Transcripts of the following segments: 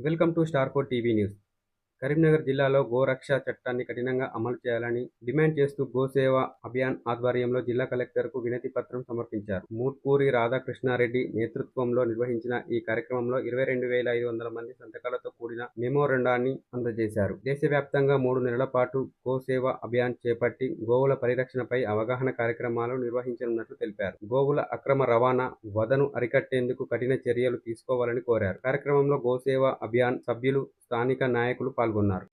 Welcome to star four TV news. Karimnagar జిల్లాలో గోరక్ష చట్టాన్ని కఠినంగా అమలు చేయాలని డిమాండ్ చేస్తూ గోసేవ అభియాన్ ఆధ్వర్యంలో జిల్లా కలెక్టర్కు వినతి పత్రం సమర్పించారు. మూట్కూరి రాధాకృష్ణారెడ్డి నేతృత్వంలో నిర్వహించిన ఈ కార్యక్రమంలో 22,500 మంది సంతకాలతో కూడిన మెమోరాండాన్ని అందజేశారు. దేశవ్యాప్తంగా 3 నెలల పాటు గోసేవ అభియాన్ చేపట్టి గోవుల పరిరక్షణపై అవగాహన కార్యక్రమాలు నిర్వహించనున్నట్లు తెలిపారు. గోవుల అక్రమ రవాణా, వధను అరికట్టేందుకు కఠిన చర్యలు తీసుకోవాలని కోరారు. కార్యక్రమంలో గోసేవ అభియాన్ సభ్యులు, స్థానిక నాయకులు పాల్గొన్నారు.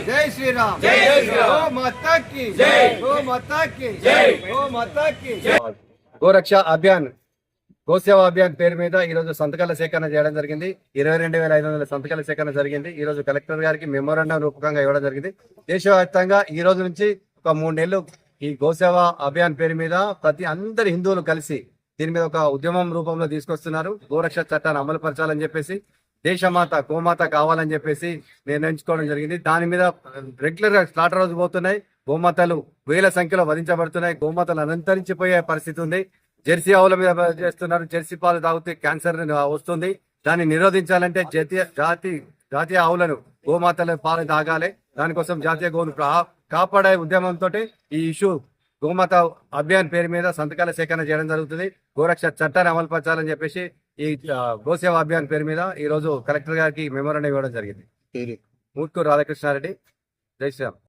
జై శ్రీరామ్, జై శ్రీరామ్, గో మాతా కీ జై, గో మాతా కీ జై, గో మాతా కీ జై. గోరక్ష అభియాన్, గోసేవ అభియాన్ పేరు మీద ఈ రోజు సంతకాల సేకరణ చేయడం జరిగింది. 22,500 సంతకాల సేకరణ జరిగింది. ఈ రోజు కలెక్టర్ గారికి మెమోరాండం రూపకంగా ఇవ్వడం జరిగింది. దేశవ్యాప్తంగా ఈ రోజు నుంచి ఒక 3 నెలలు ఈ గోసేవ అభియాన్ పేరు మీద అందరి హిందువులు కలిసి దీని మీద ఒక ఉద్యమం రూపంలో తీసుకొస్తున్నారు. గోరక్ష చట్టాన్ని అమలు పరచాలని చెప్పేసి, దేశమాత గోమాత కావాలని చెప్పేసి నిర్ణయించుకోవడం జరిగింది. దాని మీద రెగ్యులర్ గా స్లాటర్ రోజు పోతున్నాయి. గోమాతలు వేల సంఖ్యలో వధించబడుతున్నాయి. గోమాతలు అంతరించిపోయే పరిస్థితి ఉంది. జెర్సీ ఆవుల మీద చేస్తున్నారు. జెర్సీ పాలు తాగితే క్యాన్సర్ వస్తుంది. దాన్ని నిరోధించాలంటే జాతీయ ఆవులను, గోమాతల పాలు తాగాలి. దానికోసం జాతీయ గోవును కాపాడే ఉద్యమంతో ఈ ఇష్యూ గోమాత అభియాన్ పేరు మీద సంతకాల సేకరణ చేయడం జరుగుతుంది. గోరక్ష చట్టాన్ని అమలు పరచాలని చెప్పేసి ఈ గోసేవ అభియాన్ పేరు మీద ఈ రోజు కలెక్టర్ గారికి మెమోరాండం ఇవ్వడం జరిగింది. మూట్కూరు రాధాకృష్ణారెడ్డి. జై శ్రీరామ్.